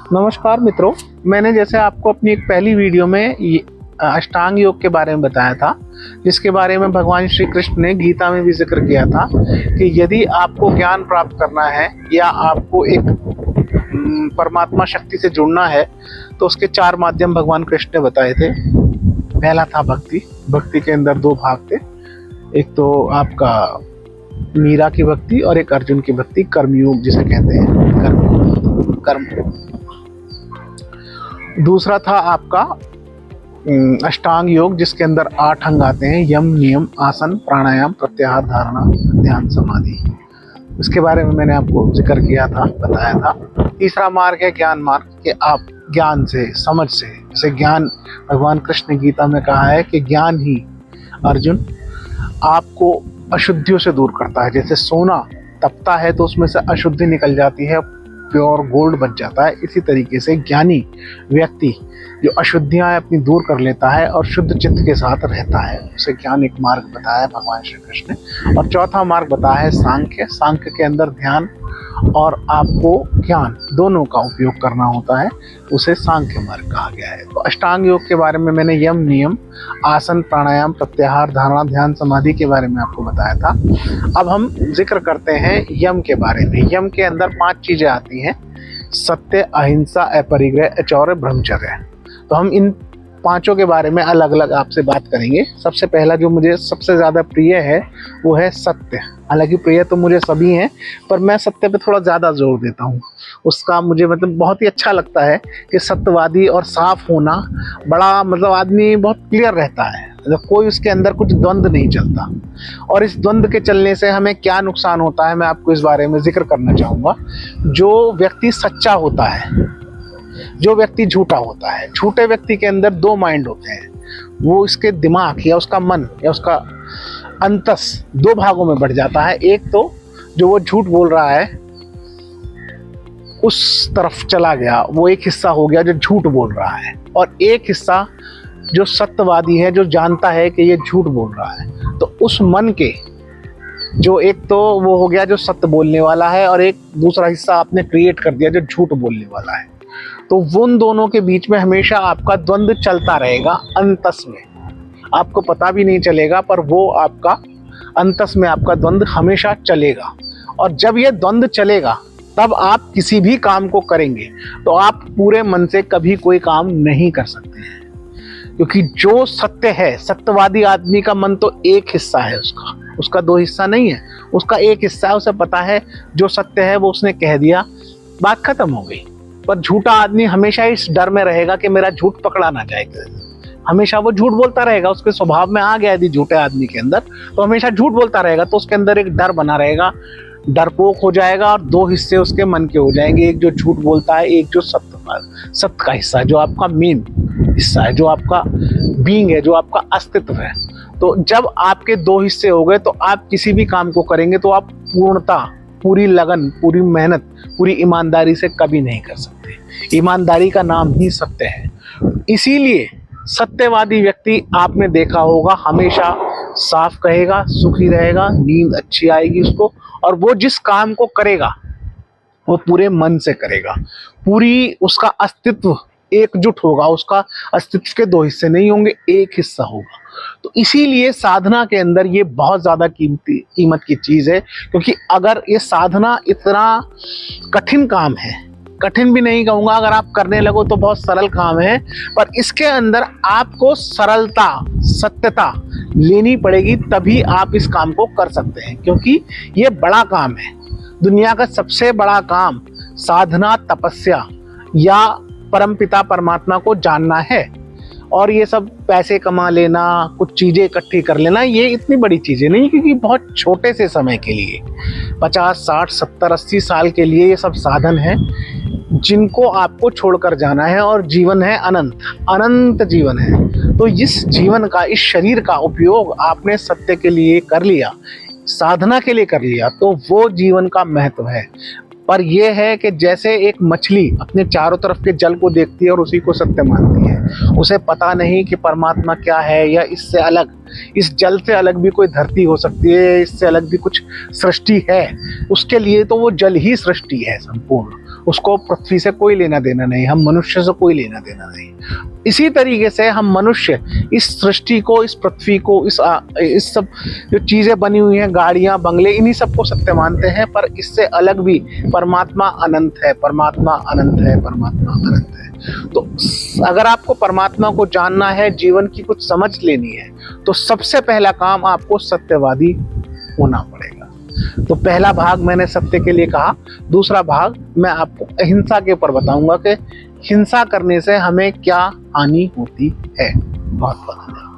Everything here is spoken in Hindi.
नमस्कार मित्रों, मैंने जैसे आपको अपनी एक पहली वीडियो में अष्टांग योग के बारे में बताया था, जिसके बारे में भगवान श्री कृष्ण ने गीता में भी जिक्र किया था कि यदि आपको ज्ञान प्राप्त करना है या आपको एक परमात्मा शक्ति से जुड़ना है तो उसके 4 माध्यम भगवान कृष्ण ने बताए थे। पहला था भक्ति। भक्ति के अंदर 2 भाग थे, एक तो आपका मीरा की भक्ति और एक अर्जुन की भक्ति, कर्मयोग जिसे कहते हैं, कर्म। दूसरा था आपका अष्टांग योग, जिसके अंदर 8 अंग आते हैं, यम, नियम, आसन, प्राणायाम, प्रत्याहार, धारणा, ध्यान, समाधि। इसके बारे में मैंने आपको जिक्र किया था, बताया था। तीसरा मार्ग है ज्ञान मार्ग, कि आप ज्ञान से, समझ से, जैसे ज्ञान भगवान कृष्ण ने गीता में कहा है कि ज्ञान ही अर्जुन आपको अशुद्धियों से दूर करता है। जैसे सोना तपता है तो उसमें से अशुद्धि निकल जाती है, प्योर गोल्ड बच जाता है। इसी तरीके से ज्ञानी व्यक्ति जो अशुद्धियां अपनी दूर कर लेता है और शुद्ध चित्त के साथ रहता है, उसे ज्ञान एक मार्ग बताया है भगवान श्री कृष्ण ने। और चौथा मार्ग बताया है सांख्य। सांख्य के अंदर ध्यान और आपको ज्ञान दोनों का उपयोग करना होता है, उसे सांख्य मार्ग कहा गया है। तो अष्टांग योग के बारे में मैंने यम, नियम, आसन, प्राणायाम, प्रत्याहार, धारणा, ध्यान, समाधि के बारे में आपको बताया था। अब हम जिक्र करते हैं यम के बारे में। यम के अंदर 5 चीजें आती हैं: सत्य, अहिंसा, अपरिग्रह, अचौर्य, ब्रह्मचर्य। तो हम इन 5 के बारे में अलग अलग आपसे बात करेंगे। सबसे पहला जो मुझे सबसे ज़्यादा प्रिय है वो है सत्य। हालांकि प्रिय तो मुझे सभी हैं, पर मैं सत्य पे थोड़ा ज़्यादा जोर देता हूँ। उसका मुझे बहुत ही अच्छा लगता है कि सत्यवादी और साफ होना बड़ा आदमी बहुत क्लियर रहता है, कोई उसके अंदर कुछ द्वंद्व नहीं चलता। और इस द्वंद्व के चलने से हमें क्या नुकसान होता है, मैं आपको इस बारे में जिक्र करना चाहूँगा। जो व्यक्ति सच्चा होता है, जो व्यक्ति झूठा होता है, झूठे व्यक्ति के अंदर 2 माइंड होते हैं। वो इसके दिमाग या उसका मन या उसका अंतस 2 भागों में बढ़ जाता है। एक तो जो वो झूठ बोल रहा है उस तरफ चला गया, वो एक हिस्सा हो गया जो झूठ बोल रहा है, और एक हिस्सा जो सत्यवादी है, जो जानता है कि ये झूठ बोल रहा है। तो उस मन के जो एक तो वो हो गया जो सत्य बोलने वाला है, और एक दूसरा हिस्सा आपने क्रिएट कर दिया जो झूठ बोलने वाला है। तो उन दोनों के बीच में हमेशा आपका द्वंद्व चलता रहेगा। अंतस में आपको पता भी नहीं चलेगा, पर वो आपका अंतस में आपका द्वंद्व हमेशा चलेगा। और जब ये द्वंद्व चलेगा तब आप किसी भी काम को करेंगे तो आप पूरे मन से कभी कोई काम नहीं कर सकते हैं, क्योंकि जो सत्य है, सत्यवादी आदमी का मन तो एक हिस्सा है, उसका 2 हिस्सा नहीं है, उसका एक हिस्सा है। उसे पता है जो सत्य है वो उसने कह दिया, बात खत्म हो गई। पर झूठा आदमी हमेशा इस डर में रहेगा कि मेरा झूठ पकड़ा ना जाएगा। हमेशा वो झूठ बोलता रहेगा, उसके स्वभाव में आ गया यदि झूठे आदमी के अंदर, तो हमेशा झूठ बोलता रहेगा। तो उसके अंदर एक डर बना रहेगा, डरपोक हो जाएगा, और 2 हिस्से उसके मन के हो जाएंगे, एक जो झूठ बोलता है, एक जो सत्य का हिस्सा है, जो आपका मेन हिस्सा है, जो आपका बीइंग है, जो आपका अस्तित्व है। तो जब आपके 2 हिस्से हो गए तो आप किसी भी काम को करेंगे तो आप पूर्णता, पूरी लगन, पूरी मेहनत, पूरी ईमानदारी से कभी नहीं कर सकते। ईमानदारी का नाम ही सत्य है। इसीलिए सत्यवादी व्यक्ति आपने देखा होगा हमेशा साफ कहेगा, सुखी रहेगा, नींद अच्छी आएगी उसको, और वो जिस काम को करेगा वो पूरे मन से करेगा। पूरी उसका अस्तित्व एकजुट होगा, उसका अस्तित्व के 2 हिस्से नहीं होंगे, एक हिस्सा होगा। तो इसीलिए साधना के अंदर ये बहुत ज़्यादा कीमत की चीज़ है, क्योंकि अगर ये साधना इतना कठिन काम है, कठिन भी नहीं कहूँगा, अगर आप करने लगो तो बहुत सरल काम है, पर इसके अंदर आपको सरलता, सत्यता लेनी पड़ेगी, तभी आप इस काम को कर सकते हैं। क्योंकि ये बड़ा काम है, दुनिया का सबसे बड़ा काम साधना, तपस्या या परमपिता परमात्मा को जानना है। और ये सब पैसे कमा लेना, कुछ चीज़ें इकट्ठी कर लेना, ये इतनी बड़ी चीज़ें नहीं, क्योंकि बहुत छोटे से समय के लिए 50, 60, 70, 80 साल के लिए ये सब साधन है जिनको आपको छोड़कर जाना है। और जीवन है अनंत, अनंत जीवन है। तो इस जीवन का, इस शरीर का उपयोग आपने सत्य के लिए कर लिया, साधना के लिए कर लिया, तो वो जीवन का महत्व है। पर यह है कि जैसे एक मछली अपने चारों तरफ के जल को देखती है और उसी को सत्य मानती है, उसे पता नहीं कि परमात्मा क्या है, या इससे अलग, इस जल से अलग भी कोई धरती हो सकती है, इससे अलग भी कुछ सृष्टि है। उसके लिए तो वो जल ही सृष्टि है संपूर्ण। उसको पृथ्वी से कोई लेना देना नहीं, हम मनुष्य से कोई लेना देना नहीं। इसी तरीके से हम मनुष्य इस सृष्टि को, इस पृथ्वी को, इस सब जो चीजें बनी हुई हैं, गाड़ियां, बंगले, इन्हीं सबको सत्य मानते हैं। पर इससे अलग भी परमात्मा अनंत है, परमात्मा अनंत है, परमात्मा अनंत है। तो अगर आपको परमात्मा को जानना है, जीवन की कुछ समझ लेनी है, तो सबसे पहला काम आपको सत्यवादी होना पड़ेगा। तो पहला भाग मैंने सत्य के लिए कहा, दूसरा भाग मैं आपको अहिंसा के ऊपर बताऊंगा कि हिंसा करने से हमें क्या हानि होती है। बहुत बहुत धन्यवाद।